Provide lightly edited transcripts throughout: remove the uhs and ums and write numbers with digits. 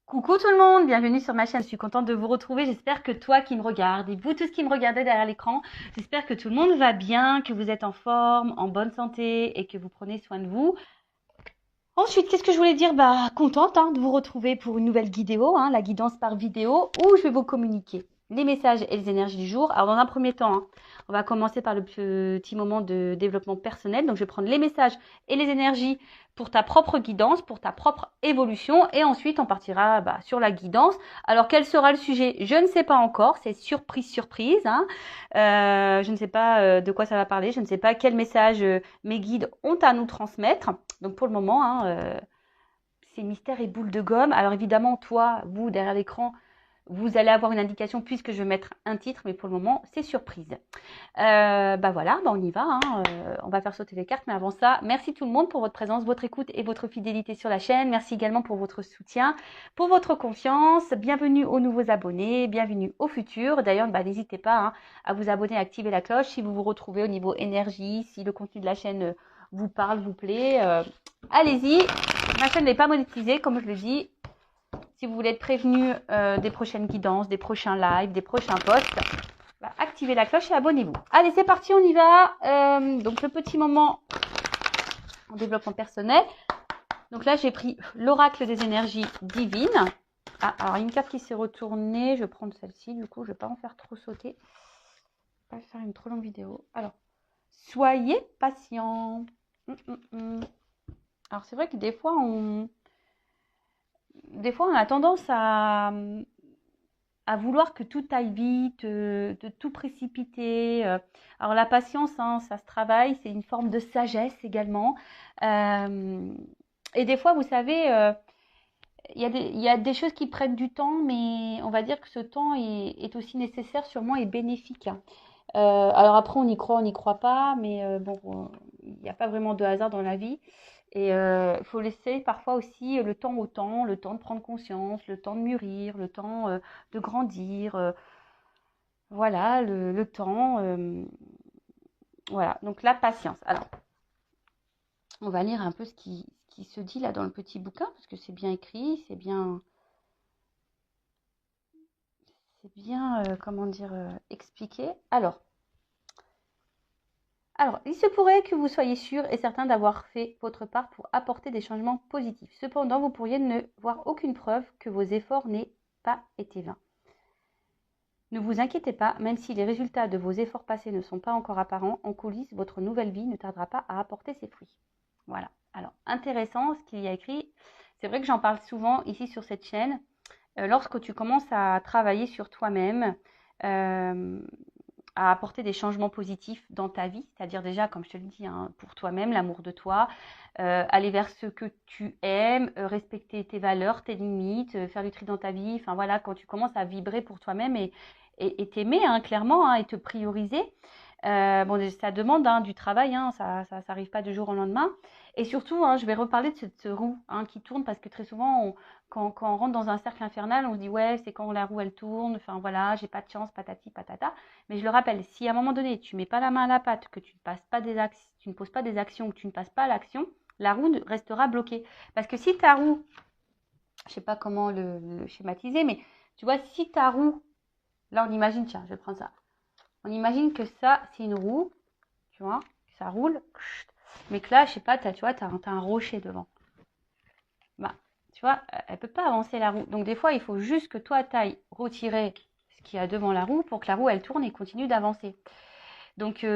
Coucou tout le monde, bienvenue sur ma chaîne. Je suis contente de vous retrouver. J'espère que toi qui me regardes et vous tous qui me regardez derrière l'écran, j'espère que tout le monde va bien, que vous êtes en forme, en bonne santé et que vous prenez soin de vous. Ensuite, qu'est-ce que je voulais dire? Contente de vous retrouver pour une nouvelle vidéo, la guidance par vidéo, où je vais vous communiquer les messages et les énergies du jour. Alors, dans un premier temps, on va commencer par le petit moment de développement personnel. Donc, je vais prendre les messages et les énergies pour ta propre guidance, pour ta propre évolution. Et ensuite, on partira sur la guidance. Alors, quel sera le sujet? Je ne sais pas encore. C'est surprise, surprise. Je ne sais pas de quoi ça va parler. Je ne sais pas quel message mes guides ont à nous transmettre. Donc pour le moment, c'est mystère et boule de gomme. Alors évidemment, toi, vous, derrière l'écran, vous allez avoir une indication puisque je vais mettre un titre, mais pour le moment, c'est surprise. Voilà, on y va. On va faire sauter les cartes, mais avant ça, merci tout le monde pour votre présence, votre écoute et votre fidélité sur la chaîne. Merci également pour votre soutien, pour votre confiance. Bienvenue aux nouveaux abonnés, bienvenue aux futurs. D'ailleurs, n'hésitez pas à vous abonner, à activer la cloche si vous vous retrouvez au niveau énergie, si le contenu de la chaîne vous parle, vous plaît. Allez-y. Ma chaîne n'est pas monétisée, comme je le dis. Si vous voulez être prévenu des prochaines guidances, des prochains lives, des prochains posts, activez la cloche et abonnez-vous. Allez, c'est parti, on y va. Donc, le petit moment en développement personnel. Donc là, j'ai pris l'oracle des énergies divines. Alors, une carte qui s'est retournée. Je vais prendre celle-ci, du coup, je ne vais pas en faire trop sauter. Je ne vais pas faire une trop longue vidéo. Alors, soyez patient. Alors, c'est vrai que des fois, on a tendance à vouloir que tout aille vite, de tout précipiter. Alors la patience, ça se travaille, c'est une forme de sagesse également. Et des fois, vous savez, il y a des choses qui prennent du temps, mais on va dire que ce temps est aussi nécessaire sûrement et bénéfique. Alors après, on y croit pas, mais il n'y a pas vraiment de hasard dans la vie. Et il faut laisser parfois aussi le temps au temps, le temps de prendre conscience, le temps de mûrir, le temps de grandir. Voilà, le temps. Voilà, donc la patience. Alors, on va lire un peu ce qui se dit là dans le petit bouquin, parce que c'est bien écrit, c'est bien, comment dire, expliqué. Alors, il se pourrait que vous soyez sûr et certain d'avoir fait votre part pour apporter des changements positifs. Cependant, vous pourriez ne voir aucune preuve que vos efforts n'aient pas été vains. Ne vous inquiétez pas, même si les résultats de vos efforts passés ne sont pas encore apparents, en coulisses, votre nouvelle vie ne tardera pas à apporter ses fruits. Voilà. Alors, intéressant ce qu'il y a écrit. C'est vrai que j'en parle souvent ici sur cette chaîne. Lorsque tu commences à travailler sur toi-même, à apporter des changements positifs dans ta vie, c'est-à-dire déjà, comme je te le dis, pour toi-même, l'amour de toi, aller vers ce que tu aimes, respecter tes valeurs, tes limites, faire du tri dans ta vie, enfin voilà, quand tu commences à vibrer pour toi-même et t'aimer, clairement, et te prioriser, ça demande du travail, ça n'arrive pas du jour au lendemain. Et surtout, je vais reparler de cette roue qui tourne parce que très souvent, quand on rentre dans un cercle infernal, on se dit ouais, c'est quand la roue elle tourne, enfin voilà, j'ai pas de chance, patati patata. Mais je le rappelle, si à un moment donné, tu mets pas la main à la pâte, que tu ne passes pas tu ne poses pas des actions, que tu ne passes pas à l'action, la roue restera bloquée. Parce que si ta roue, je sais pas comment le schématiser, mais tu vois, si ta roue, là on imagine, tiens, je vais prendre ça. On imagine que ça, c'est une roue, tu vois, ça roule, mais que là, je sais pas, tu vois, t'as un rocher devant. Tu vois, elle peut pas avancer la roue. Donc des fois, il faut juste que toi, t'ailles retirer ce qu'il y a devant la roue pour que la roue, elle tourne et continue d'avancer. Donc, c'est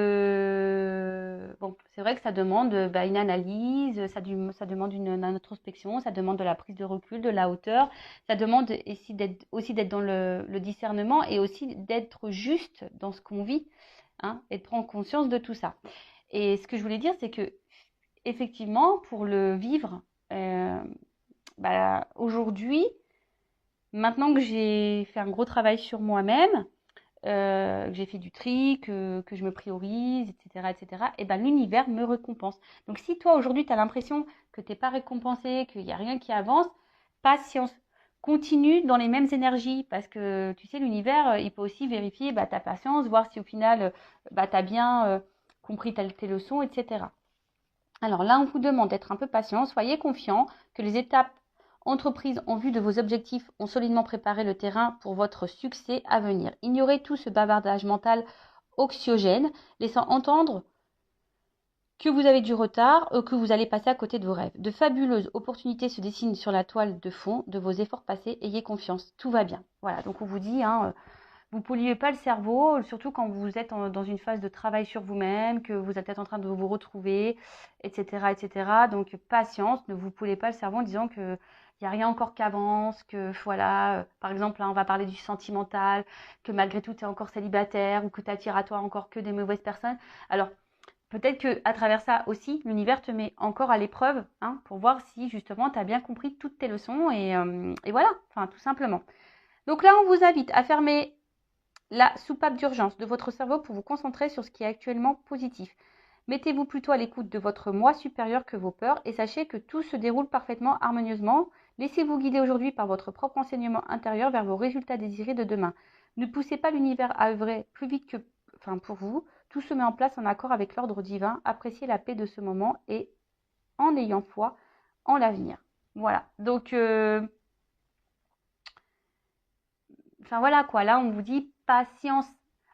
vrai que ça demande une analyse, ça demande une introspection, ça demande de la prise de recul, de la hauteur, ça demande aussi d'être dans le discernement et aussi d'être juste dans ce qu'on vit, et de prendre conscience de tout ça. Et ce que je voulais dire, c'est que effectivement, pour le vivre, aujourd'hui, maintenant que j'ai fait un gros travail sur moi-même, que j'ai fait du tri, que je me priorise, etc., et l'univers me récompense. Donc si toi aujourd'hui tu as l'impression que tu n'es pas récompensé, qu'il n'y a rien qui avance, patience. Continue dans les mêmes énergies parce que tu sais, l'univers, il peut aussi vérifier ta patience, voir si au final tu as bien compris tes leçons, etc. Alors là, on vous demande d'être un peu patient, soyez confiant que les étapes entreprises en vue de vos objectifs ont solidement préparé le terrain pour votre succès à venir. Ignorez tout ce bavardage mental anxiogène, laissant entendre que vous avez du retard, que vous allez passer à côté de vos rêves. De fabuleuses opportunités se dessinent sur la toile de fond de vos efforts passés. Ayez confiance, tout va bien. Voilà, donc on vous dit, vous ne polluez pas le cerveau, surtout quand vous êtes dans une phase de travail sur vous-même, que vous êtes peut-être en train de vous retrouver, etc. etc. Donc patience, ne vous polluez pas le cerveau en disant que il n'y a rien encore qui avance, que voilà, par exemple, là, on va parler du sentimental, que malgré tout, tu es encore célibataire ou que tu attires à toi encore que des mauvaises personnes. Alors, peut-être qu'à travers ça aussi, l'univers te met encore à l'épreuve pour voir si justement tu as bien compris toutes tes leçons et voilà, enfin tout simplement. Donc là, on vous invite à fermer la soupape d'urgence de votre cerveau pour vous concentrer sur ce qui est actuellement positif. Mettez-vous plutôt à l'écoute de votre moi supérieur que vos peurs et sachez que tout se déroule parfaitement harmonieusement. Laissez-vous guider aujourd'hui par votre propre enseignement intérieur vers vos résultats désirés de demain. Ne poussez pas l'univers à œuvrer plus vite que pour vous. Tout se met en place en accord avec l'ordre divin. Appréciez la paix de ce moment et en ayant foi en l'avenir. Voilà. Donc, voilà quoi. Là, on vous dit patience.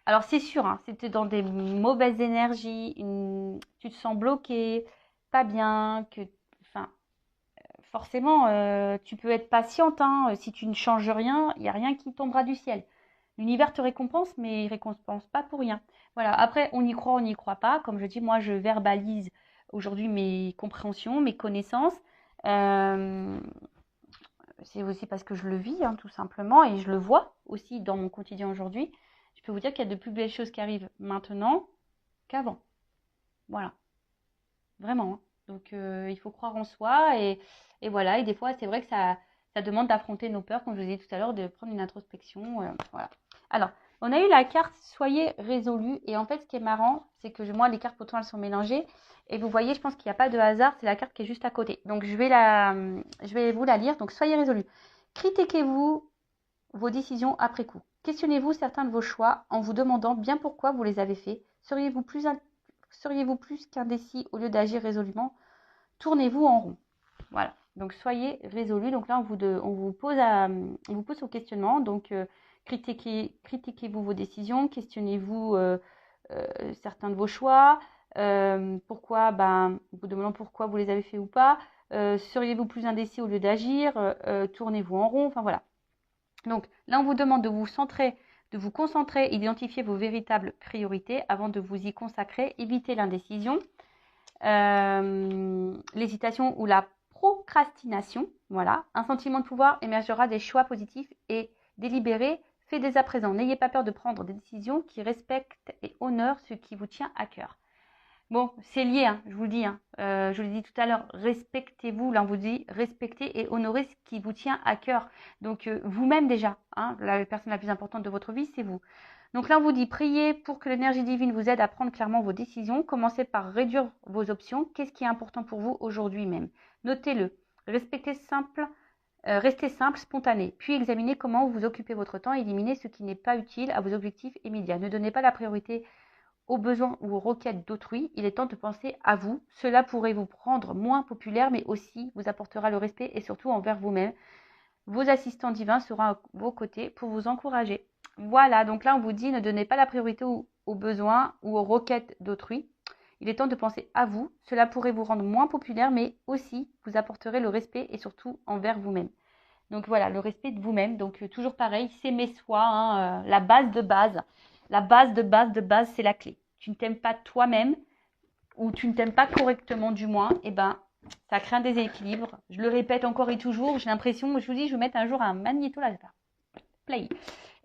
Alors, c'est sûr, si tu es dans des mauvaises énergies, tu te sens bloqué, pas bien, forcément, tu peux être patiente. Si tu ne changes rien, il n'y a rien qui tombera du ciel. L'univers te récompense, mais il ne récompense pas pour rien. Voilà, après, on y croit, on n'y croit pas. Comme je dis, moi, je verbalise aujourd'hui mes compréhensions, mes connaissances. C'est aussi parce que je le vis, tout simplement, et je le vois aussi dans mon quotidien aujourd'hui. Je peux vous dire qu'il y a de plus belles choses qui arrivent maintenant qu'avant. Voilà, vraiment. Donc, il faut croire en soi, et voilà. Et des fois, c'est vrai que ça demande d'affronter nos peurs, comme je vous ai dit tout à l'heure, de prendre une introspection. Voilà. Alors, on a eu la carte « Soyez résolu ». Et en fait, ce qui est marrant, c'est que moi, les cartes, pourtant, elles sont mélangées. Et vous voyez, je pense qu'il n'y a pas de hasard. C'est la carte qui est juste à côté. Donc, je vais vous la lire. Donc, soyez résolu. Critiquez-vous vos décisions après coup. Questionnez-vous certains de vos choix en vous demandant bien pourquoi vous les avez faits. Seriez-vous plus qu'indécis au lieu d'agir résolument? Tournez-vous en rond. Voilà. Donc, soyez résolu. Donc là, on vous pose au questionnement. Donc, critiquez-vous vos décisions, questionnez-vous certains de vos choix, pourquoi, vous demandant pourquoi vous les avez fait ou pas, seriez-vous plus indécis au lieu d'agir, tournez-vous en rond, voilà. Donc là, on vous demande de vous concentrer, identifier vos véritables priorités avant de vous y consacrer, évitez l'indécision, l'hésitation ou la procrastination. Voilà, un sentiment de pouvoir émergera des choix positifs et délibérés. Faites dès à présent. N'ayez pas peur de prendre des décisions qui respectent et honorent ce qui vous tient à cœur. Bon, c'est lié, je vous le dis. Je l'ai dit tout à l'heure, respectez-vous. Là, on vous dit respectez et honorez ce qui vous tient à cœur. Donc, vous-même déjà, la personne la plus importante de votre vie, c'est vous. Donc là, on vous dit priez pour que l'énergie divine vous aide à prendre clairement vos décisions. Commencez par réduire vos options. Qu'est-ce qui est important pour vous aujourd'hui même? Notez-le. Restez simple, spontané. Puis examinez comment vous occupez votre temps et éliminez ce qui n'est pas utile à vos objectifs immédiats. Ne donnez pas la priorité aux besoins ou aux requêtes d'autrui. Il est temps de penser à vous. Cela pourrait vous rendre moins populaire, mais aussi vous apportera le respect et surtout envers vous-même. Vos assistants divins seront à vos côtés pour vous encourager. Voilà, donc là on vous dit ne donnez pas la priorité aux besoins ou aux requêtes d'autrui. Il est temps de penser à vous. Cela pourrait vous rendre moins populaire, mais aussi vous apporterez le respect et surtout envers vous-même. Donc voilà, le respect de vous-même. Donc toujours pareil, s'aimer soi, la base de base. La base de base, c'est la clé. Tu ne t'aimes pas toi-même ou tu ne t'aimes pas correctement du moins, ça crée un déséquilibre. Je le répète encore et toujours, j'ai l'impression, je vous dis, je vais mettre un jour un magnéto là, play.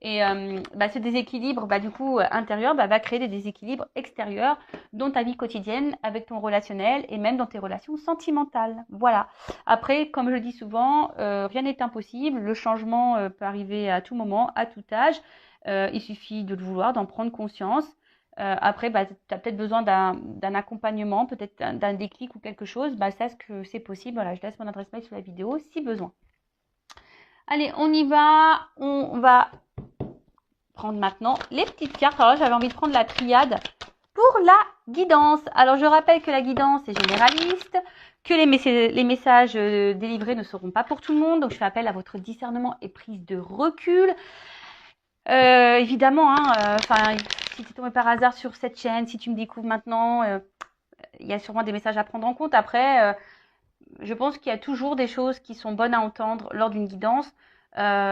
Et ce déséquilibre, du coup, intérieur, va créer des déséquilibres extérieurs dans ta vie quotidienne, avec ton relationnel et même dans tes relations sentimentales. Voilà. Après, comme je le dis souvent, rien n'est impossible. Le changement peut arriver à tout moment, à tout âge. Il suffit de le vouloir, d'en prendre conscience. Après, tu as peut-être besoin d'un accompagnement, peut-être d'un déclic ou quelque chose. Sache que c'est possible. Voilà, je laisse mon adresse mail sous la vidéo si besoin. Allez, on y va. On va prendre maintenant les petites cartes. Alors là, j'avais envie de prendre la triade pour la guidance. Alors, je rappelle que la guidance est généraliste, que les messages délivrés ne seront pas pour tout le monde. Donc, je fais appel à votre discernement et prise de recul. Évidemment, hein, si tu es tombé par hasard sur cette chaîne, si tu me découvres maintenant, il y a sûrement des messages à prendre en compte. Après, je pense qu'il y a toujours des choses qui sont bonnes à entendre lors d'une guidance.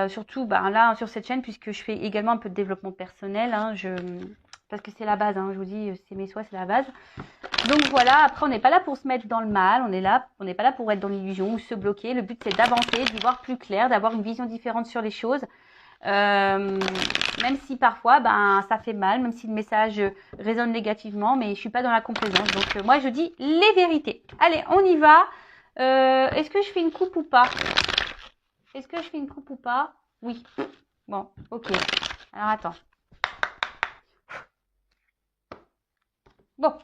Surtout là, sur cette chaîne, puisque je fais également un peu de développement personnel. Hein, parce que c'est la base, hein, je vous dis, c'est mes soins, c'est la base. Donc voilà, après on n'est pas là pour se mettre dans le mal, on n'est pas là pour être dans l'illusion ou se bloquer. Le but c'est d'avancer, d'y voir plus clair, d'avoir une vision différente sur les choses. Même si parfois ça fait mal, même si le message résonne négativement, mais je suis pas dans la complaisance. Donc moi je dis les vérités. Allez, on y va. Est-ce que je fais une coupe ou pas? Est-ce que je fais une coupe ou pas? Oui. Bon, ok. Alors attends. Bon.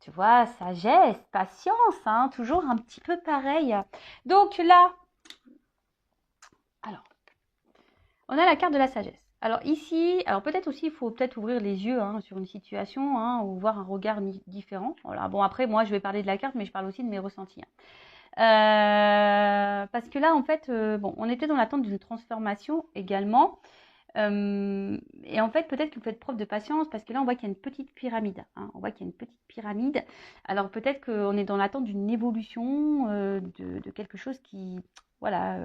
Tu vois, sagesse, patience, hein, toujours un petit peu pareil. Donc là, alors, on a la carte de la sagesse. Alors ici, alors peut-être aussi, il faut peut-être ouvrir les yeux hein, sur une situation hein, ou voir un regard différent. Voilà. Bon, après, moi, je vais parler de la carte, mais je parle aussi de mes ressentis. Parce que là, en fait, on était dans l'attente d'une transformation également. Et en fait, peut-être que vous faites preuve de patience parce que là, on voit qu'il y a une petite pyramide. Hein. On voit qu'il y a une petite pyramide. Alors peut-être qu'on est dans l'attente d'une évolution de quelque chose qui, voilà,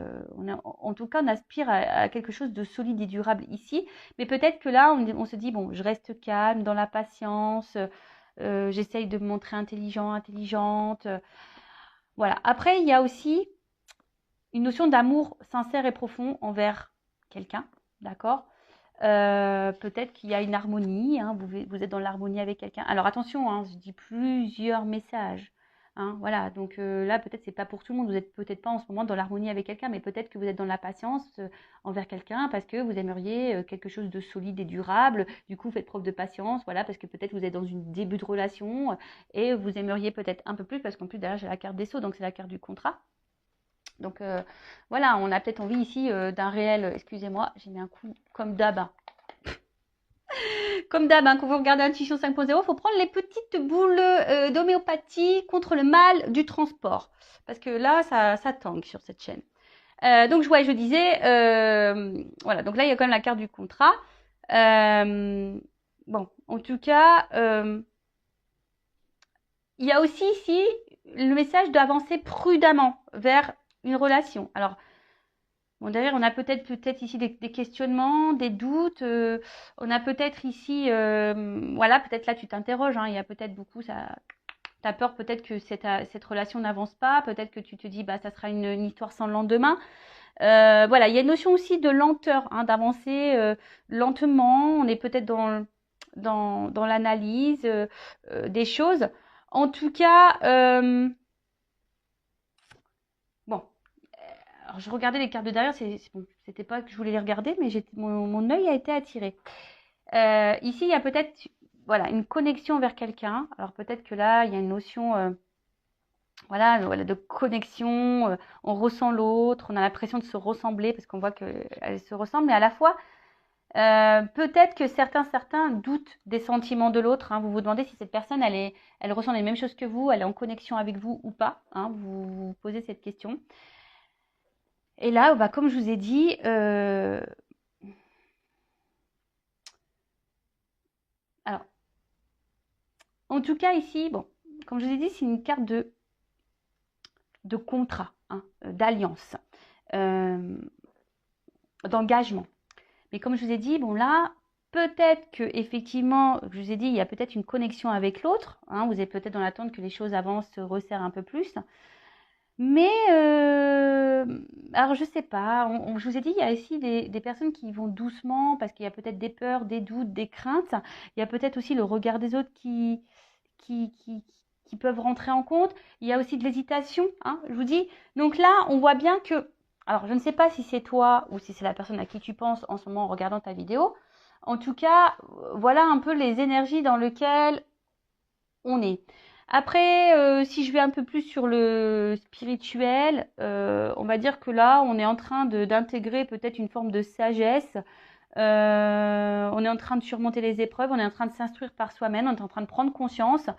en tout cas, on aspire à quelque chose de solide et durable ici. Mais peut-être que là, on se dit, bon, je reste calme, dans la patience, j'essaye de me montrer intelligent, intelligente. Voilà. Après, il y a aussi une notion d'amour sincère et profond envers quelqu'un, d'accord? Peut-être qu'il y a une harmonie, hein, vous êtes dans l'harmonie avec quelqu'un. Alors attention, hein, je dis plusieurs messages. Hein, voilà, donc là peut-être c'est pas pour tout le monde, vous n'êtes peut-être pas en ce moment dans l'harmonie avec quelqu'un, mais peut-être que vous êtes dans la patience envers quelqu'un parce que vous aimeriez quelque chose de solide et durable. Du coup, vous faites preuve de patience, voilà, parce que peut-être vous êtes dans une début de relation et vous aimeriez peut-être un peu plus parce qu'en plus derrière j'ai la carte des sceaux, donc c'est la carte du contrat. Donc voilà, on a peut-être envie ici d'un réel, excusez-moi, j'ai mis un coup comme d'hab. Comme d'hab, hein, quand vous regardez Intuition 5.0, il faut prendre les petites boules d'homéopathie contre le mal du transport. Parce que là, ça tangue sur cette chaîne. Donc, je disais, voilà, donc là, il y a quand même la carte du contrat. Bon, en tout cas, il y a aussi ici le message d'avancer prudemment vers une relation. Alors, bon, derrière, on a peut-être ici des questionnements, des doutes. On a peut-être ici, voilà, peut-être là tu t'interroges. Hein, il y a peut-être beaucoup, ça, t'as peur peut-être que cette relation n'avance pas. Peut-être que tu te dis, ça sera une histoire sans lendemain. Voilà, il y a une notion aussi de lenteur, hein, d'avancer lentement. On est peut-être dans l'analyse des choses. En tout cas, bon. Alors, je regardais les cartes de derrière, bon, c'était pas que je voulais les regarder, mais mon œil a été attiré. Ici, il y a peut-être voilà, une connexion vers quelqu'un. Alors peut-être que là, il y a une notion voilà, de connexion. On ressent l'autre, on a l'impression de se ressembler parce qu'on voit qu'elle se ressemble, mais à la fois, peut-être que certains doutent des sentiments de l'autre. Hein. Vous vous demandez si cette personne, elle ressent les mêmes choses que vous, elle est en connexion avec vous ou pas. Hein. Vous vous posez cette question. Et là, comme je vous ai dit, alors, en tout cas ici, bon, comme je vous ai dit, c'est une carte de contrat, hein, d'alliance, d'engagement. Mais comme je vous ai dit, bon là, peut-être que effectivement, je vous ai dit, il y a peut-être une connexion avec l'autre. Hein, vous êtes peut-être dans l'attente que les choses avancent, se resserrent un peu plus. Mais, alors je sais pas, je vous ai dit, il y a aussi des personnes qui vont doucement parce qu'il y a peut-être des peurs, des doutes, des craintes. Il y a peut-être aussi le regard des autres qui, qui, qui, qui peuvent rentrer en compte. Il y a aussi de l'hésitation, hein, je vous dis. Donc là, on voit bien que, alors je ne sais pas si c'est toi ou si c'est la personne à qui tu penses en ce moment en regardant ta vidéo. En tout cas, voilà un peu les énergies dans lesquelles on est. Après, si je vais un peu plus sur le spirituel, on va dire que là, on est en train d'intégrer peut-être une forme de sagesse. On est en train de surmonter les épreuves, on est en train de s'instruire par soi-même, on est en train de prendre conscience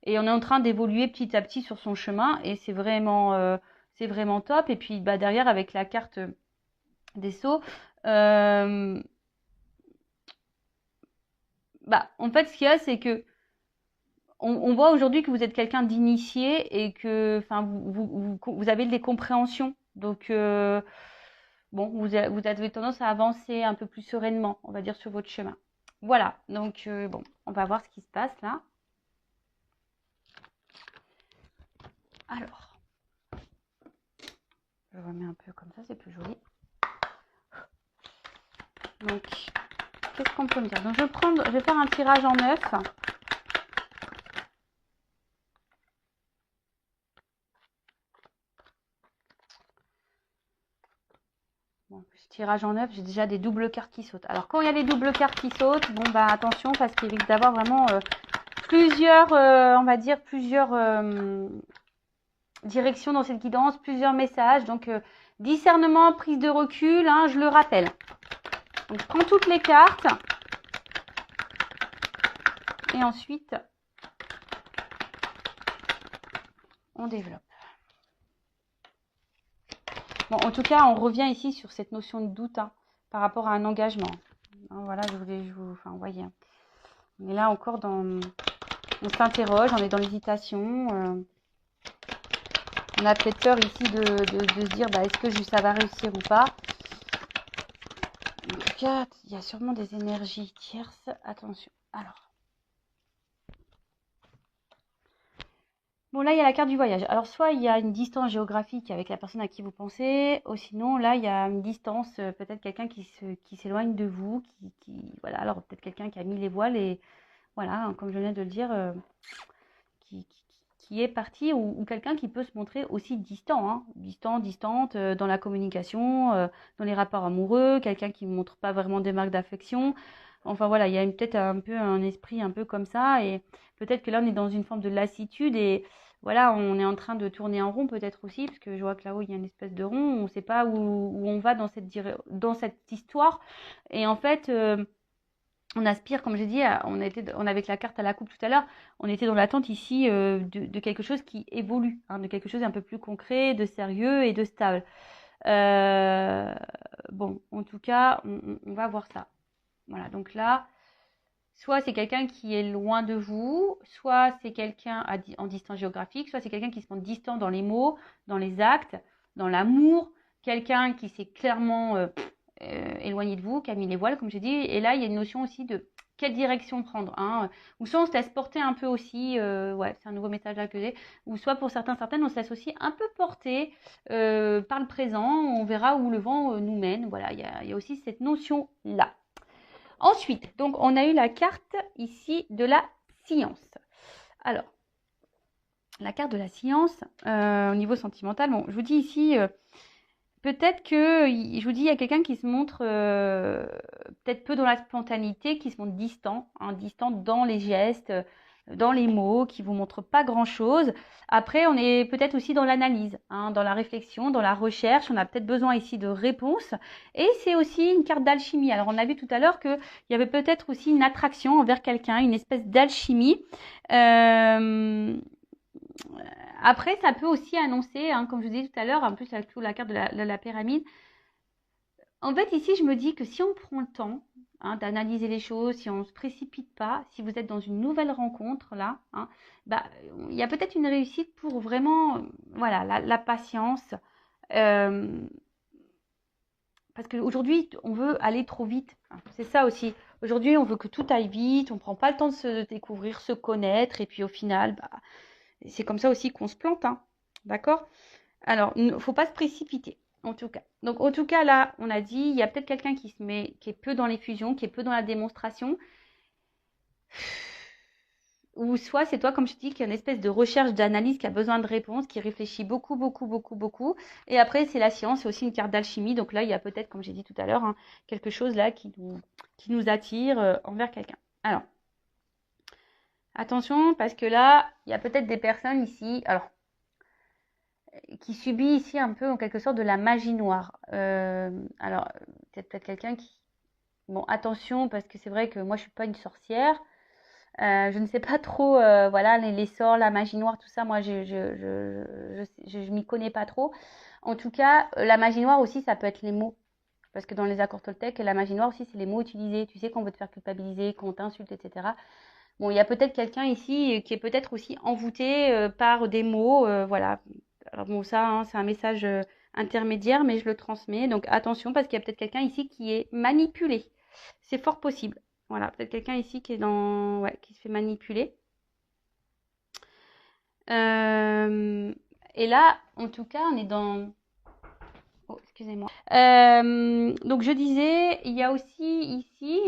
et on est en train d'évoluer petit à petit sur son chemin et c'est vraiment top. Et puis bah, derrière avec la carte des Sceaux, bah, en fait ce qu'il y a c'est que on voit aujourd'hui que vous êtes quelqu'un d'initié et que enfin vous avez des compréhensions. Donc bon, vous avez tendance à avancer un peu plus sereinement, on va dire, sur votre chemin. Voilà, donc bon, on va voir ce qui se passe là. Alors, je remets un peu comme ça, c'est plus joli. Donc, qu'est-ce qu'on peut me dire? Donc, je vais faire un tirage en 9. Bon, tirage en 9, j'ai déjà des doubles cartes qui sautent. Alors, quand il y a des doubles cartes qui sautent, bon, bah attention, parce qu'il risque d'avoir vraiment plusieurs, on va dire, plusieurs directions dans cette guidance, plusieurs messages. Donc, discernement, prise de recul, hein, je le rappelle. Donc, je prends toutes les cartes. Et ensuite, on développe. Bon, en tout cas, on revient ici sur cette notion de doute hein, par rapport à un engagement. Hein, voilà, enfin, vous voyez. On est là encore on s'interroge, on est dans l'hésitation. On a peut-être peur ici de se dire, bah, est-ce que ça va réussir ou pas. En tout cas, il y a sûrement des énergies tierces. Attention. Alors. Bon, là, il y a la carte du voyage. Alors, soit il y a une distance géographique avec la personne à qui vous pensez, ou sinon, là, il y a une distance, peut-être quelqu'un qui s'éloigne de vous, voilà, alors peut-être quelqu'un qui a mis les voiles et, voilà, hein, comme je venais de le dire, qui est parti, ou quelqu'un qui peut se montrer aussi distant, hein, distante, dans la communication, dans les rapports amoureux, quelqu'un qui ne montre pas vraiment des marques d'affection. Enfin, voilà, il y a peut-être un peu un esprit un peu comme ça, et peut-être que là, on est dans une forme de lassitude, et voilà, on est en train de tourner en rond peut-être aussi, parce que je vois que là-haut, il y a une espèce de rond, on ne sait pas où on va dans cette histoire. Et en fait, on aspire, comme j'ai dit, avec la carte à la coupe tout à l'heure, on était dans l'attente ici de quelque chose qui évolue, hein, de quelque chose d'un peu plus concret, de sérieux et de stable. Bon, en tout cas, on va voir ça. Voilà, donc là, soit c'est quelqu'un qui est loin de vous, soit c'est quelqu'un en distance géographique, soit c'est quelqu'un qui se montre distant dans les mots, dans les actes, dans l'amour, quelqu'un qui s'est clairement éloigné de vous, qui a mis les voiles, comme j'ai dit. Et là, il y a une notion aussi de quelle direction prendre. Hein. Ou soit on se laisse porter un peu aussi, ouais, c'est un nouveau message là que j'ai, ou soit pour certaines, on se laisse aussi un peu porter par le présent, on verra où le vent nous mène. Voilà, il y a aussi cette notion-là. Ensuite, donc on a eu la carte ici de la science. Alors, la carte de la science, au niveau sentimental, bon, je vous dis ici, peut-être que, je vous dis, il y a quelqu'un qui se montre peut-être peu dans la spontanéité, qui se montre distant, hein, distant dans les gestes, dans les mots, qui vous montre pas grand-chose. Après, on est peut-être aussi dans l'analyse, hein, dans la réflexion, dans la recherche. On a peut-être besoin ici de réponses. Et c'est aussi une carte d'alchimie. Alors, on a vu tout à l'heure qu'il y avait peut-être aussi une attraction envers quelqu'un, une espèce d'alchimie. Après, ça peut aussi annoncer, hein, comme je vous disais tout à l'heure, en plus avec la carte de la pyramide. En fait, ici, je me dis que si on prend le temps hein, d'analyser les choses, si on ne se précipite pas, si vous êtes dans une nouvelle rencontre, là, hein, bah, il y a peut-être une réussite pour vraiment, voilà, la patience. Parce qu'aujourd'hui, on veut aller trop vite. Hein, c'est ça aussi. Aujourd'hui, on veut que tout aille vite, on ne prend pas le temps de se découvrir, se connaître, et puis au final, bah, c'est comme ça aussi qu'on se plante. Hein, d'accord? Alors, il ne faut pas se précipiter, en tout cas. Donc, en tout cas, là, on a dit, il y a peut-être quelqu'un qui est peu dans l'effusion, qui est peu dans la démonstration. Ou soit c'est toi, comme je dis, qui a une espèce de recherche, d'analyse, qui a besoin de réponses, qui réfléchit beaucoup, beaucoup, beaucoup, beaucoup. Et après, c'est la science, c'est aussi une carte d'alchimie. Donc là, il y a peut-être, comme j'ai dit tout à l'heure, hein, quelque chose là qui nous attire envers quelqu'un. Alors, attention, parce que là, il y a peut-être des personnes ici, alors, qui subit ici un peu en quelque sorte de la magie noire. Alors, peut-être quelqu'un qui... Bon, attention, parce que c'est vrai que moi, je suis pas une sorcière. Je ne sais pas trop, voilà, les sorts, la magie noire, tout ça, moi, je m'y connais pas trop. En tout cas, la magie noire aussi, ça peut être les mots. Parce que dans les accords Toltec, la magie noire aussi, c'est les mots utilisés. Tu sais, qu'on veut te faire culpabiliser, qu'on t'insulte, etc. Bon, il y a peut-être quelqu'un ici qui est peut-être aussi envoûté par des mots, voilà. Alors bon, ça, hein, c'est un message intermédiaire, mais je le transmets. Donc attention, parce qu'il y a peut-être quelqu'un ici qui est manipulé. C'est fort possible. Voilà, peut-être quelqu'un ici qui est dans, ouais, qui se fait manipuler. Euh, et là, en tout cas, on est dans. Oh, excusez-moi. Donc je disais, il y a aussi ici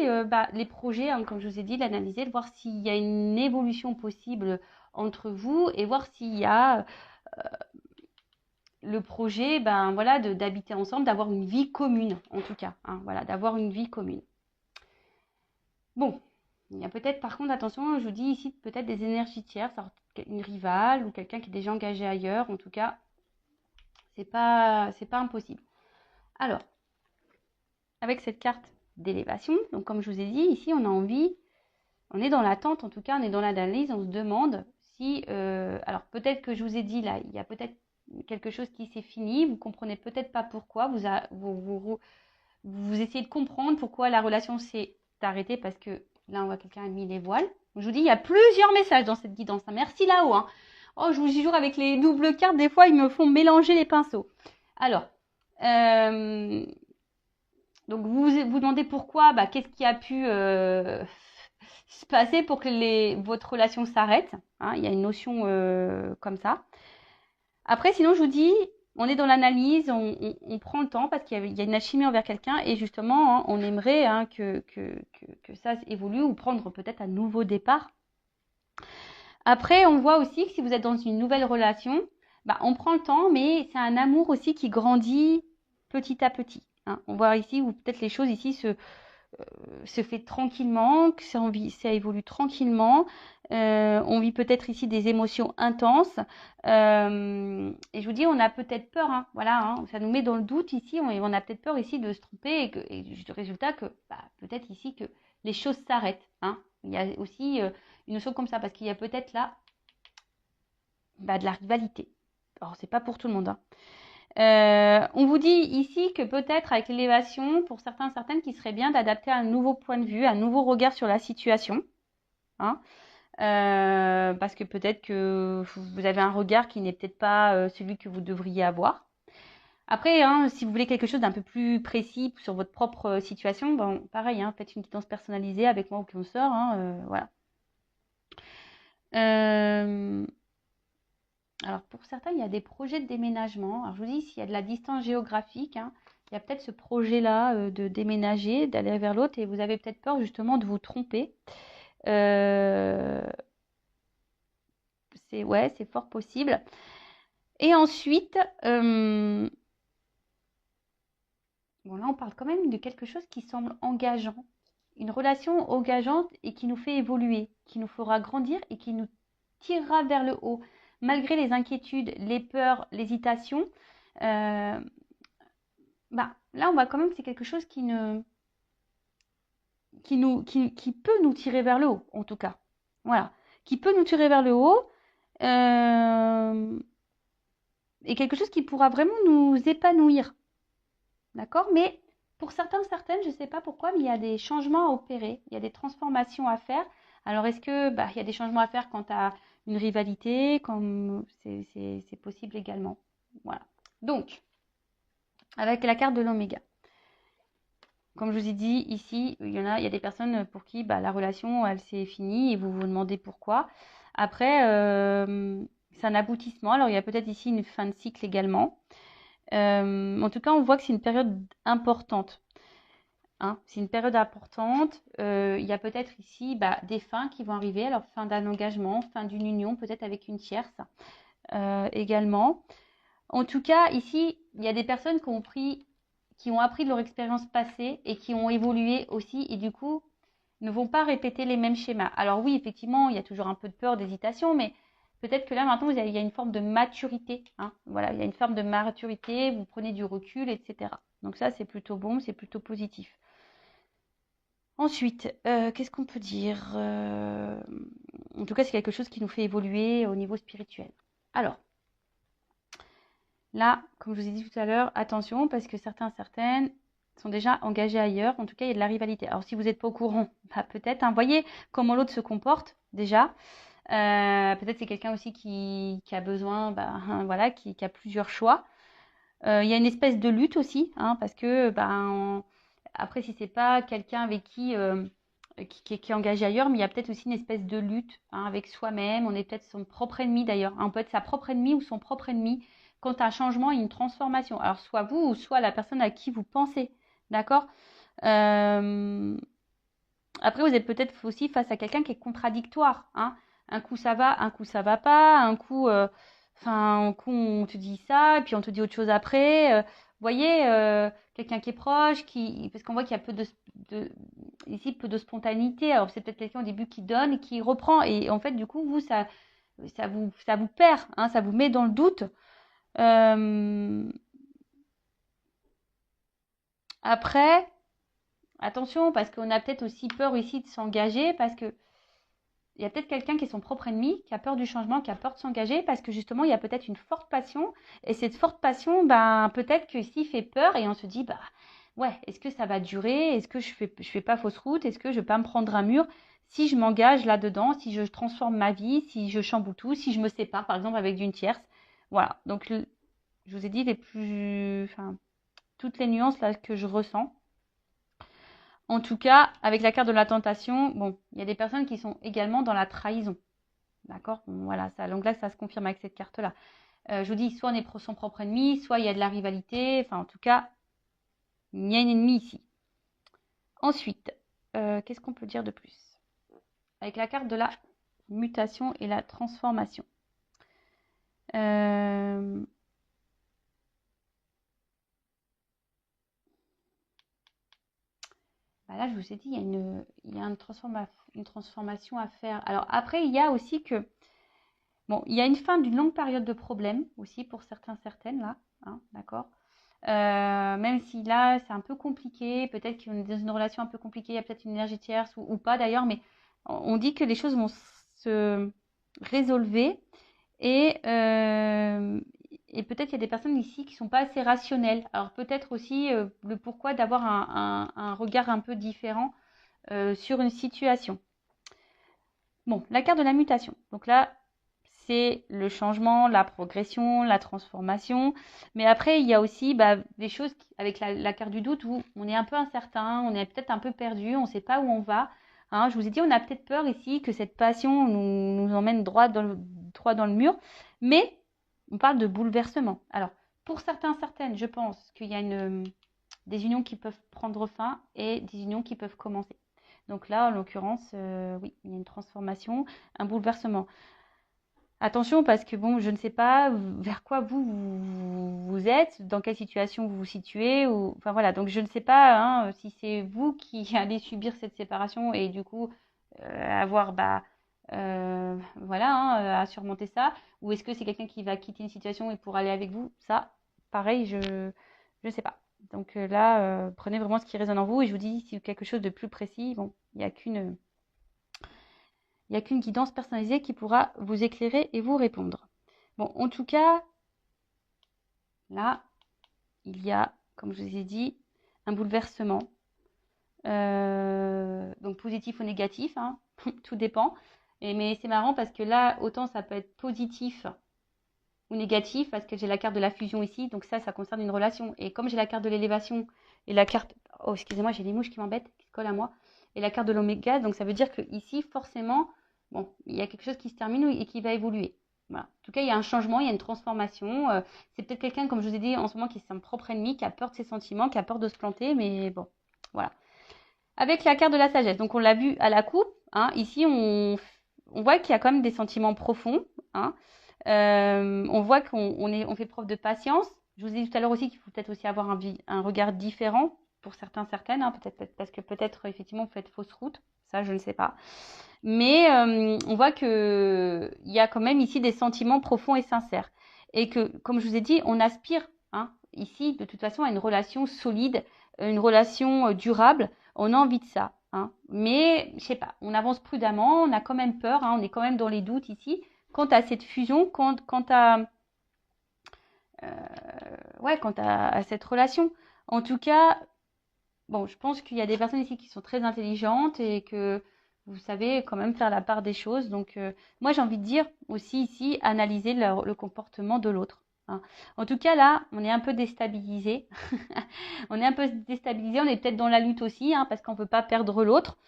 les projets, hein, comme je vous ai dit, l'analyser, de voir s'il y a une évolution possible entre vous et voir s'il y a le projet, ben voilà, d'habiter ensemble, d'avoir une vie commune, en tout cas, hein, voilà, d'avoir une vie commune. Bon, il y a peut-être, par contre, attention, je vous dis ici peut-être des énergies tierces, alors, une rivale ou quelqu'un qui est déjà engagé ailleurs, en tout cas, c'est pas impossible. Alors, avec cette carte d'élévation, donc comme je vous ai dit, ici, on a envie, on est dans l'attente, en tout cas, on est dans l'analyse, on se demande si, alors peut-être que je vous ai dit là, il y a peut-être quelque chose qui s'est fini, vous comprenez peut-être pas pourquoi, vous essayez de comprendre pourquoi la relation s'est arrêtée, parce que là, on voit quelqu'un a mis les voiles. Je vous dis, il y a plusieurs messages dans cette guidance. Merci là-haut. Hein. Oh, je vous jure, avec les doubles cartes, des fois, ils me font mélanger les pinceaux. Alors, donc vous vous demandez pourquoi, qu'est-ce qui a pu se passer pour que votre relation s'arrête. Hein, il y a une notion comme ça. Après, sinon, je vous dis, on est dans l'analyse, on prend le temps parce qu'il y a une alchimie envers quelqu'un et justement, hein, on aimerait que ça évolue ou prendre peut-être un nouveau départ. Après, on voit aussi que si vous êtes dans une nouvelle relation, on prend le temps, mais c'est un amour aussi qui grandit petit à petit. Hein. On voit ici où peut-être les choses ici se fait tranquillement, que ça évolue tranquillement. On vit peut-être ici des émotions intenses. Et je vous dis, on a peut-être peur, hein, voilà, hein, ça nous met dans le doute ici. On a peut-être peur ici de se tromper et du résultat que peut-être ici que les choses s'arrêtent. Hein. Il y a aussi une notion comme ça parce qu'il y a peut-être là de la rivalité. Alors, c'est pas pour tout le monde. Hein. On vous dit ici que peut-être avec l'élévation, pour certaines, qu'il serait bien d'adapter un nouveau point de vue, un nouveau regard sur la situation. Hein, parce que peut-être que vous avez un regard qui n'est peut-être pas celui que vous devriez avoir. Après, hein, si vous voulez quelque chose d'un peu plus précis sur votre propre situation, pareil, hein, faites une guidance personnalisée avec moi ou consoeur. Hein, voilà. Alors pour certains, il y a des projets de déménagement. Alors je vous dis, s'il y a de la distance géographique, hein, il y a peut-être ce projet-là de déménager, d'aller vers l'autre, et vous avez peut-être peur justement de vous tromper. C'est fort possible. Et ensuite, bon là on parle quand même de quelque chose qui semble engageant. Une relation engageante et qui nous fait évoluer, qui nous fera grandir et qui nous tirera vers le haut. Malgré les inquiétudes, les peurs, l'hésitation, là on voit quand même que c'est quelque chose qui peut nous tirer vers le haut, en tout cas. Voilà. Qui peut nous tirer vers le haut. Et quelque chose qui pourra vraiment nous épanouir. D'accord? Mais pour certaines, je ne sais pas pourquoi, mais il y a des changements à opérer, il y a des transformations à faire. Alors, est-ce que il y a des changements à faire quant à une rivalité, comme c'est possible également. Voilà. Donc, avec la carte de l'oméga. Comme je vous ai dit, ici, il y a des personnes pour qui la relation, elle s'est finie et vous vous demandez pourquoi. Après, c'est un aboutissement. Alors, il y a peut-être ici une fin de cycle également. En tout cas, on voit que c'est une période importante. Hein. C'est une période importante. Il y a peut-être ici des fins qui vont arriver. Alors, fin d'un engagement, fin d'une union, peut-être avec une tierce également. En tout cas, ici, il y a des personnes qui ont appris de leur expérience passée et qui ont évolué aussi et du coup, ne vont pas répéter les mêmes schémas. Alors oui, effectivement, il y a toujours un peu de peur, d'hésitation, mais peut-être que là, maintenant, il y a une forme de maturité. Hein. Voilà, il y a une forme de maturité, vous prenez du recul, etc. Donc ça, c'est plutôt bon, c'est plutôt positif. Ensuite, qu'est-ce qu'on peut dire? En tout cas, c'est quelque chose qui nous fait évoluer au niveau spirituel. Alors, là, comme je vous ai dit tout à l'heure, attention parce que certaines sont déjà engagés ailleurs. En tout cas, il y a de la rivalité. Alors, si vous n'êtes pas au courant, bah, peut-être, hein, voyez comment l'autre se comporte déjà. Peut-être c'est quelqu'un aussi qui a besoin, bah, voilà, qui a plusieurs choix. Il y a une espèce de lutte aussi, hein, parce que après, si c'est pas quelqu'un avec qui est engagé ailleurs, mais il y a peut-être aussi une espèce de lutte, hein, avec soi-même. On est peut-être son propre ennemi d'ailleurs, hein. On peut être sa propre ennemie ou son propre ennemi quand un changement et une transformation. Alors soit vous ou soit la personne à qui vous pensez, d'accord. Euh, Après, vous êtes peut-être aussi face à quelqu'un qui est contradictoire, hein. Un coup ça va, un coup ça va pas, un coup on te dit ça, et puis on te dit autre chose après. Vous voyez, quelqu'un qui est proche, parce qu'on voit qu'il y a ici peu de spontanéité. Alors c'est peut-être quelqu'un au début qui donne et qui reprend, et en fait du coup ça vous perd, hein, ça vous met dans le doute. Euh, Après, attention, parce qu'on a peut-être aussi peur ici de s'engager, parce que il y a peut-être quelqu'un qui est son propre ennemi, qui a peur du changement, qui a peur de s'engager, parce que justement, il y a peut-être une forte passion. Et cette forte passion, ben, peut-être que s'il fait peur et on se dit, bah, ouais, est-ce que ça va durer? Est-ce que je fais pas fausse route? Est-ce que je vais pas me prendre un mur? Si je m'engage là-dedans, si je transforme ma vie, si je chamboule tout, si je me sépare, par exemple, avec d'une tierce. Voilà. Donc, je vous ai dit toutes les nuances là que je ressens. En tout cas, avec la carte de la tentation, bon, il y a des personnes qui sont également dans la trahison. D'accord. Bon, voilà, ça, donc là, ça se confirme avec cette carte-là. Je vous dis, soit on est son propre ennemi, soit il y a de la rivalité. Enfin, en tout cas, il y a un ennemi ici. Ensuite, qu'est-ce qu'on peut dire de plus? Avec la carte de la mutation et la transformation. Euh, Là, je vous ai dit, il y a une transformation à faire. Alors après, il y a aussi que, bon, il y a une fin d'une longue période de problèmes aussi pour certaines là, hein, d'accord. Même si là, c'est un peu compliqué, peut-être qu'on est dans une relation un peu compliquée, il y a peut-être une énergie tierce ou pas d'ailleurs, mais on dit que les choses vont se résolver et, euh, et peut-être il y a des personnes ici qui ne sont pas assez rationnelles. Alors peut-être aussi le pourquoi d'avoir un regard un peu différent sur une situation. Bon, la carte de la mutation. Donc là, c'est le changement, la progression, la transformation. Mais après, il y a aussi des choses avec la carte du doute où on est un peu incertain, on est peut-être un peu perdu, on ne sait pas où on va. Hein, je vous ai dit, on a peut-être peur ici que cette passion nous emmène droit dans le mur. Mais on parle de bouleversement. Alors, pour certaines, je pense qu'il y a des unions qui peuvent prendre fin et des unions qui peuvent commencer. Donc là, en l'occurrence, oui, il y a une transformation, un bouleversement. Attention parce que bon, je ne sais pas vers quoi vous êtes, dans quelle situation vous vous situez, ou enfin voilà. Donc je ne sais pas, hein, si c'est vous qui allez subir cette séparation et du coup avoir voilà, hein, à surmonter ça, ou est-ce que c'est quelqu'un qui va quitter une situation et pour aller avec vous. Ça, pareil, je ne sais pas. Donc là, prenez vraiment ce qui résonne en vous et je vous dis si quelque chose de plus précis, bon, il n'y a qu'une guidance personnalisée qui pourra vous éclairer et vous répondre. Bon, en tout cas, là, il y a, comme je vous ai dit, un bouleversement. Donc positif ou négatif, hein, tout dépend. Mais c'est marrant parce que là, autant ça peut être positif ou négatif parce que j'ai la carte de la fusion ici. Donc ça concerne une relation. Et comme j'ai la carte de l'élévation et la carte... Oh, excusez-moi, j'ai des mouches qui m'embêtent, qui se collent à moi. Et la carte de l'oméga, donc ça veut dire que ici, forcément, bon, il y a quelque chose qui se termine et qui va évoluer. Voilà. En tout cas, il y a un changement, il y a une transformation. C'est peut-être quelqu'un, comme je vous ai dit en ce moment, qui est son propre ennemi, qui a peur de ses sentiments, qui a peur de se planter, mais bon, voilà. Avec la carte de la sagesse, donc on l'a vu à la coupe, hein, ici on voit qu'il y a quand même des sentiments profonds, hein. On voit on fait preuve de patience. Je vous ai dit tout à l'heure aussi qu'il faut peut-être aussi avoir un regard différent pour certaines, hein, peut-être parce que peut-être effectivement vous faites fausse route, ça je ne sais pas. Mais on voit que il y a quand même ici des sentiments profonds et sincères. Et que, comme je vous ai dit, on aspire, hein, ici de toute façon à une relation solide, une relation durable. On a envie de ça. hein. Mais, je sais pas, on avance prudemment, on a quand même peur, hein, on est quand même dans les doutes ici. Quant à cette fusion, quant à cette relation. En tout cas, bon, je pense qu'il y a des personnes ici qui sont très intelligentes et que vous savez quand même faire la part des choses. Donc, moi, j'ai envie de dire aussi ici, analyser le comportement de l'autre, hein. En tout cas, là, on est un peu déstabilisé. On est un peu déstabilisé. On est peut-être dans la lutte aussi, hein, parce qu'on ne peut pas perdre l'autre.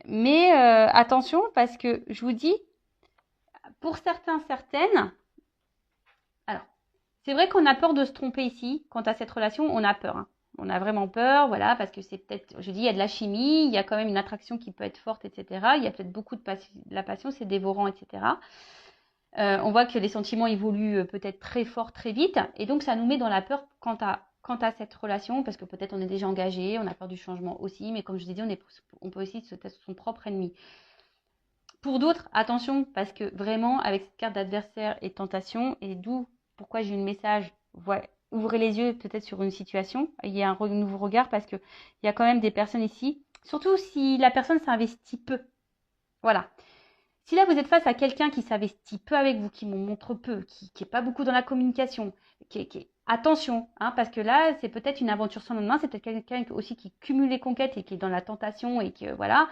Mais attention, parce que je vous dis, pour certains, certaines, alors, c'est vrai qu'on a peur de se tromper ici. Quant à cette relation, on a peur, hein. On a vraiment peur, voilà, parce que c'est peut-être, je dis, il y a de la chimie, il y a quand même une attraction qui peut être forte, etc. Il y a peut-être beaucoup de la passion, c'est dévorant, etc. On voit que les sentiments évoluent peut-être très fort, très vite, et donc ça nous met dans la peur quant à cette relation, parce que peut-être on est déjà engagé, on a peur du changement aussi, mais comme je vous ai dit, on peut aussi se être son propre ennemi. Pour d'autres, attention, parce que vraiment, avec cette carte d'adversaire et tentation, et d'où pourquoi j'ai eu le message, ouvrez les yeux peut-être sur une situation, il y a un nouveau regard, parce qu'il y a quand même des personnes ici, surtout si la personne s'investit peu. Voilà. Si là, vous êtes face à quelqu'un qui s'investit peu avec vous, qui montre peu, qui n'est pas beaucoup dans la communication, attention, hein, parce que là, c'est peut-être une aventure sans lendemain, c'est peut-être quelqu'un aussi qui cumule les conquêtes et qui est dans la tentation et que, voilà.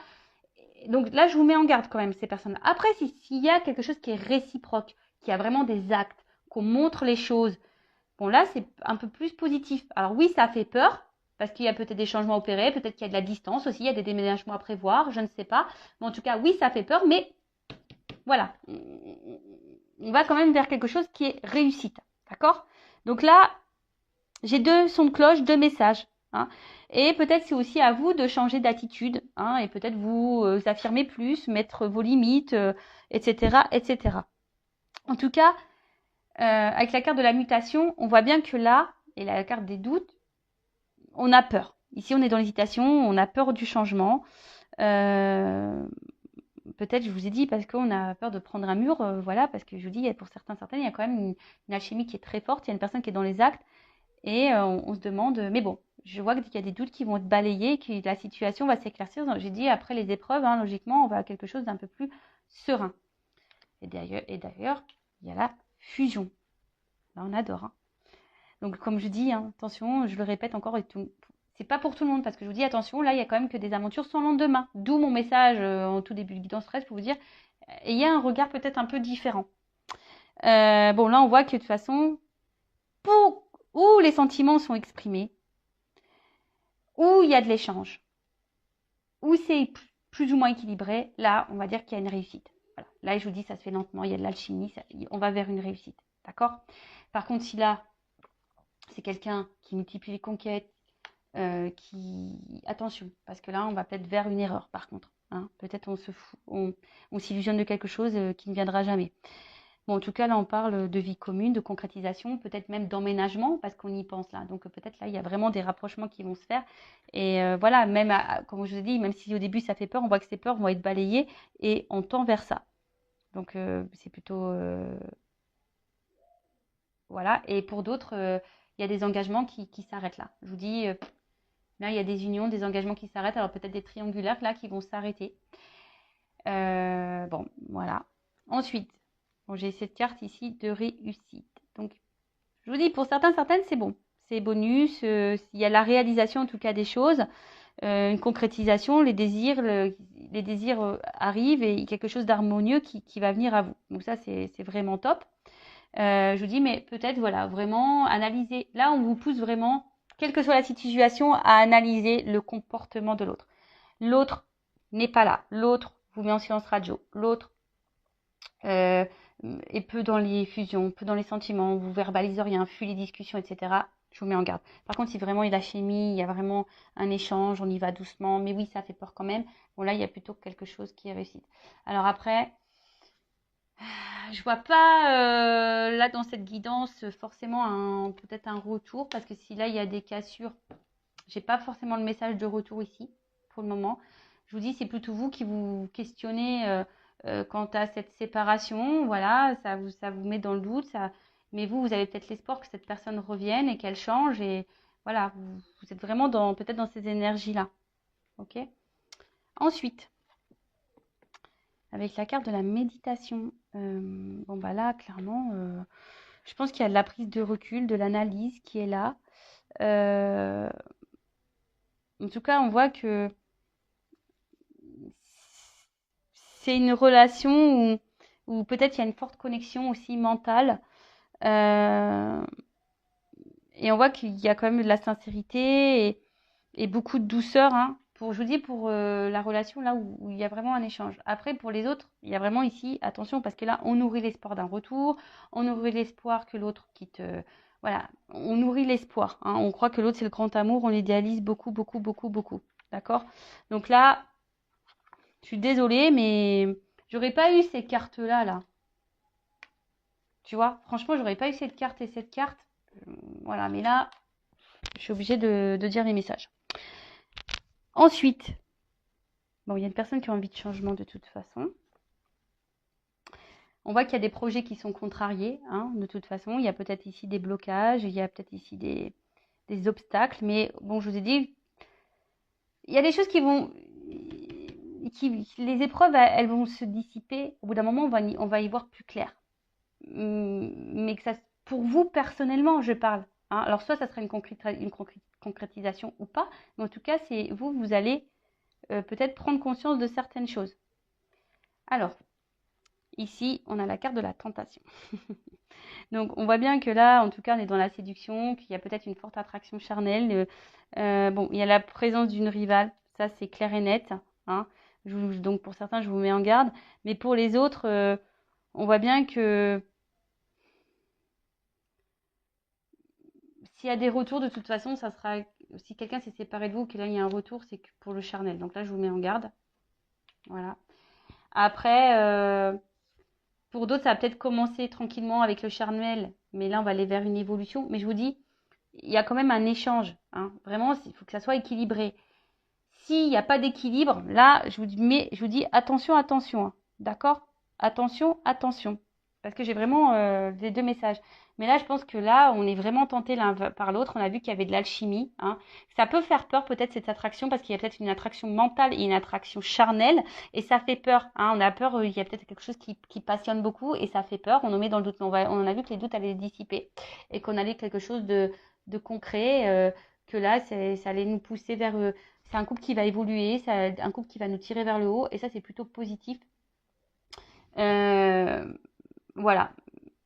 Donc là, je vous mets en garde quand même, ces personnes. Après, s'il y a quelque chose qui est réciproque, qui a vraiment des actes, qu'on montre les choses, bon là, c'est un peu plus positif. Alors oui, ça fait peur, parce qu'il y a peut-être des changements opérés, peut-être qu'il y a de la distance aussi, il y a des déménagements à prévoir, je ne sais pas. Mais en tout cas, oui, ça fait peur, mais voilà. On va quand même vers quelque chose qui est réussite. D'accord? Donc là, j'ai deux sons de cloche, deux messages, hein. Et peut-être c'est aussi à vous de changer d'attitude, hein, et peut-être vous affirmer plus, mettre vos limites, etc., etc. En tout cas, avec la carte de la mutation, on voit bien que là, et la carte des doutes, on a peur. Ici, on est dans l'hésitation, on a peur du changement. Peut-être, je vous ai dit, parce qu'on a peur de prendre un mur, voilà, parce que je vous dis, pour certaines, il y a quand même une alchimie qui est très forte, il y a une personne qui est dans les actes, et on se demande, mais bon, je vois qu'il y a des doutes qui vont être balayés, que la situation va s'éclaircir. J'ai dit, après les épreuves, hein, logiquement, on va à quelque chose d'un peu plus serein. Et d'ailleurs, il y a la fusion. Là, on adore, hein. Donc, comme je dis, hein, attention, je le répète encore, c'est pas pour tout le monde, parce que je vous dis, attention, là, il y a quand même que des aventures sans lendemain. D'où mon message en tout début de guidance stress pour vous dire, ayez un regard peut-être un peu différent. Bon, là, on voit que de toute façon, où les sentiments sont exprimés, où il y a de l'échange, où c'est plus ou moins équilibré, là, on va dire qu'il y a une réussite. Voilà. Là, je vous dis, ça se fait lentement, il y a de l'alchimie, on va vers une réussite. D'accord? Par contre, si là, c'est quelqu'un qui multiplie les conquêtes, attention, parce que là, on va peut-être vers une erreur, par contre, hein. Peut-être on s'illusionne de quelque chose qui ne viendra jamais. Bon, en tout cas, là, on parle de vie commune, de concrétisation, peut-être même d'emménagement, parce qu'on y pense là. Donc, peut-être là, il y a vraiment des rapprochements qui vont se faire. Et voilà, même, comme je vous ai dit, même si au début, ça fait peur, on voit que ces peurs vont être balayées et on tend vers ça. Donc, c'est plutôt... voilà. Et pour d'autres, il y a des engagements qui s'arrêtent là. Je vous dis, là, il y a des unions, des engagements qui s'arrêtent. Alors, peut-être des triangulaires là qui vont s'arrêter. Bon, voilà. Ensuite, bon, j'ai cette carte ici de réussite. Donc, je vous dis, pour certaines, c'est bon. C'est bonus. Il y a la réalisation, en tout cas, des choses. Une concrétisation, les désirs arrivent et quelque chose d'harmonieux qui va venir à vous. Donc ça, c'est vraiment top. Je vous dis, mais peut-être, voilà, vraiment analyser. Là, on vous pousse vraiment, quelle que soit la situation, à analyser le comportement de l'autre. L'autre n'est pas là. L'autre vous met en silence radio. L'autre est peu dans les fusions, peu dans les sentiments, vous verbalise rien, fuit les discussions, etc. Je vous mets en garde. Par contre, si vraiment il y a la chimie, il y a vraiment un échange, on y va doucement, mais oui, ça fait peur quand même. Bon, là, il y a plutôt quelque chose qui est réussi. Alors après, je vois pas là dans cette guidance forcément peut-être un retour, parce que si là il y a des cassures, j'ai pas forcément le message de retour ici pour le moment. Je vous dis, c'est plutôt vous qui vous questionnez quant à cette séparation. Voilà, ça vous met dans le doute. Mais vous avez peut-être l'espoir que cette personne revienne et qu'elle change. Et voilà, vous êtes vraiment peut-être dans ces énergies-là. Ok? Ensuite, avec la carte de la méditation, bon bah là, clairement, je pense qu'il y a de la prise de recul, de l'analyse qui est là. Euh, en tout cas, on voit que c'est une relation où peut-être il y a une forte connexion aussi mentale. Euh, et on voit qu'il y a quand même de la sincérité et beaucoup de douceur, hein, pour, je vous dis, pour la relation là où il y a vraiment un échange. Après, pour les autres, il y a vraiment ici, attention, parce que là, on nourrit l'espoir d'un retour, on nourrit l'espoir que l'autre quitte. Voilà, on nourrit l'espoir, hein, on croit que l'autre c'est le grand amour, on l'idéalise beaucoup, beaucoup, beaucoup, beaucoup. D'accord? Donc là, je suis désolée, mais j'aurais pas eu ces cartes-là, là. Tu vois, franchement, j'aurais pas eu cette carte et cette carte. Voilà, mais là, je suis obligée de dire les messages. Ensuite, bon, il y a une personne qui a envie de changement de toute façon. On voit qu'il y a des projets qui sont contrariés, hein, de toute façon. Il y a peut-être ici des blocages, il y a peut-être ici des obstacles. Mais bon, je vous ai dit, il y a des choses qui vont... les épreuves, elles vont se dissiper. Au bout d'un moment, on va y voir plus clair. Mais que ça, pour vous personnellement, je parle. Hein. Alors, soit ça sera une concrétisation ou pas. Mais en tout cas, c'est vous allez peut-être prendre conscience de certaines choses. Alors, ici, on a la carte de la tentation. Donc, on voit bien que là, en tout cas, on est dans la séduction, qu'il y a peut-être une forte attraction charnelle. Bon, il y a la présence d'une rivale, ça c'est clair et net. Hein. Donc, pour certains, je vous mets en garde. Mais pour les autres, on voit bien que s'il y a des retours, de toute façon, ça sera... Si quelqu'un s'est séparé de vous, que là, il y a un retour, c'est pour le charnel. Donc là, je vous mets en garde. Voilà. Après, pour d'autres, ça va peut-être commencer tranquillement avec le charnel, mais là, on va aller vers une évolution. Mais je vous dis, il y a quand même un échange. Hein. Vraiment, il faut que ça soit équilibré. S'il n'y a pas d'équilibre, là, je vous dis attention, attention. Hein. D'accord? Attention, attention. Parce que j'ai vraiment les deux messages. Mais là, je pense que là, on est vraiment tenté l'un par l'autre. On a vu qu'il y avait de l'alchimie. Hein. Ça peut faire peur peut-être cette attraction parce qu'il y a peut-être une attraction mentale et une attraction charnelle. Et ça fait peur. Hein. On a peur, il y a peut-être quelque chose qui passionne beaucoup et ça fait peur. On nous met dans le doute. On a vu que les doutes allaient dissiper et qu'on allait quelque chose de concret. Que là, ça allait nous pousser vers... c'est un couple qui va évoluer, c'est un couple qui va nous tirer vers le haut. Et ça, c'est plutôt positif. Euh, voilà.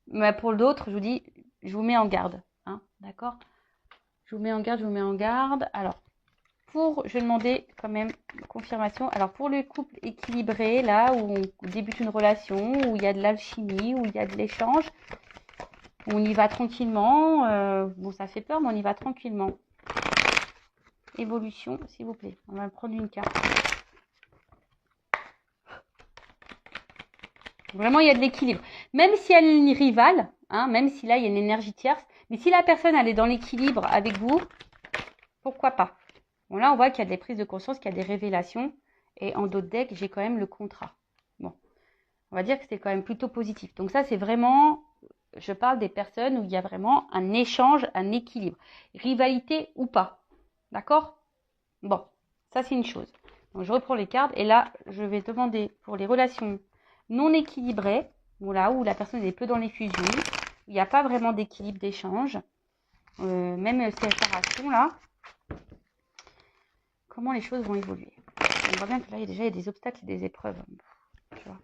Mais pour d'autres, je vous dis, je vous mets en garde. Hein, d'accord? Je vous mets en garde, je vous mets en garde. Alors, je vais demander quand même confirmation. Alors, pour le couple équilibré, là, où on débute une relation, où il y a de l'alchimie, où il y a de l'échange, on y va tranquillement. Bon, ça fait peur, mais on y va tranquillement. Évolution, s'il vous plaît. On va prendre une carte. Vraiment, il y a de l'équilibre. Même si elle est une rivale, hein, même si là, il y a une énergie tierce, mais si la personne, elle est dans l'équilibre avec vous, pourquoi pas? Bon, là, on voit qu'il y a des prises de conscience, qu'il y a des révélations. Et en d'autres decks, j'ai quand même le contrat. Bon, on va dire que c'est quand même plutôt positif. Donc ça, c'est vraiment, je parle des personnes où il y a vraiment un échange, un équilibre. Rivalité ou pas. D'accord? Bon, ça, c'est une chose. Donc, je reprends les cartes. Et là, je vais demander pour les relations non équilibrées, voilà, où la personne est peu dans les fusions, où il n'y a pas vraiment d'équilibre d'échange, même séparation là, comment les choses vont évoluer. On voit bien que là, il y a des obstacles et des épreuves. Tu vois.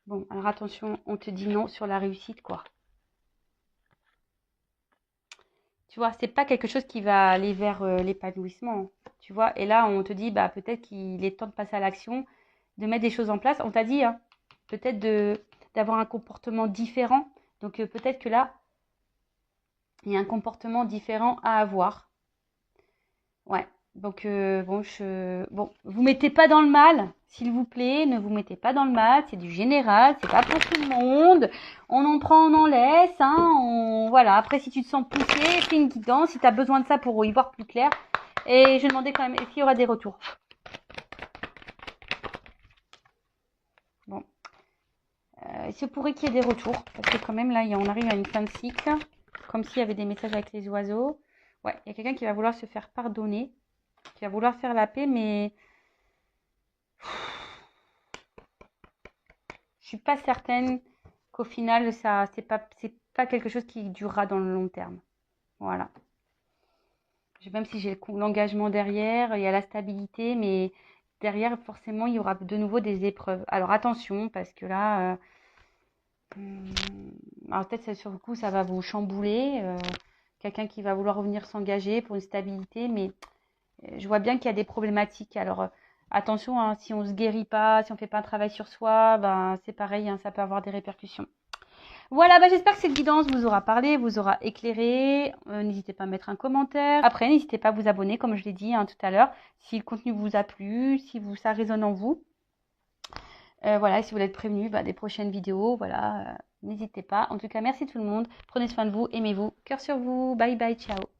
Bon, alors attention, on te dit non sur la réussite, quoi. Tu vois, c'est pas quelque chose qui va aller vers l'épanouissement. Tu vois, et là, on te dit, bah, peut-être qu'il est temps de passer à l'action, de mettre des choses en place. On t'a dit, hein, peut-être d'avoir un comportement différent. Donc, peut-être que là, il y a un comportement différent à avoir. Ouais. Donc, bon, vous mettez pas dans le mal, s'il vous plaît. Ne vous mettez pas dans le mal. C'est du général. C'est pas pour tout le monde. On en prend, on en laisse. Hein, voilà. Après, si tu te sens poussé, fais une guidance. Si tu as besoin de ça pour y voir plus clair. Et je demandais quand même, est-ce qu'il y aura des retours? Bon. il se pourrait qu'il y ait des retours. Parce que quand même, là, on arrive à une fin de cycle. Comme s'il y avait des messages avec les oiseaux. Ouais, il y a quelqu'un qui va vouloir se faire pardonner. Qui va vouloir faire la paix, mais je suis pas certaine qu'au final, ça, c'est pas quelque chose qui durera dans le long terme. Voilà. Même si j'ai l'engagement derrière, il y a la stabilité, mais derrière, forcément, il y aura de nouveau des épreuves. Alors attention, parce que là, alors peut-être sur le coup, ça va vous chambouler. Quelqu'un qui va vouloir revenir s'engager pour une stabilité, mais je vois bien qu'il y a des problématiques. Alors attention, hein, si on se guérit pas, si on fait pas un travail sur soi, ben c'est pareil, hein, ça peut avoir des répercussions. Voilà, bah j'espère que cette guidance vous aura parlé, vous aura éclairé. N'hésitez pas à mettre un commentaire. Après, n'hésitez pas à vous abonner, comme je l'ai dit tout à l'heure, si le contenu vous a plu, si ça résonne en vous. Voilà, et si vous voulez être prévenu des prochaines vidéos, voilà, n'hésitez pas. En tout cas, merci tout le monde. Prenez soin de vous, aimez-vous. Cœur sur vous. Bye bye, ciao.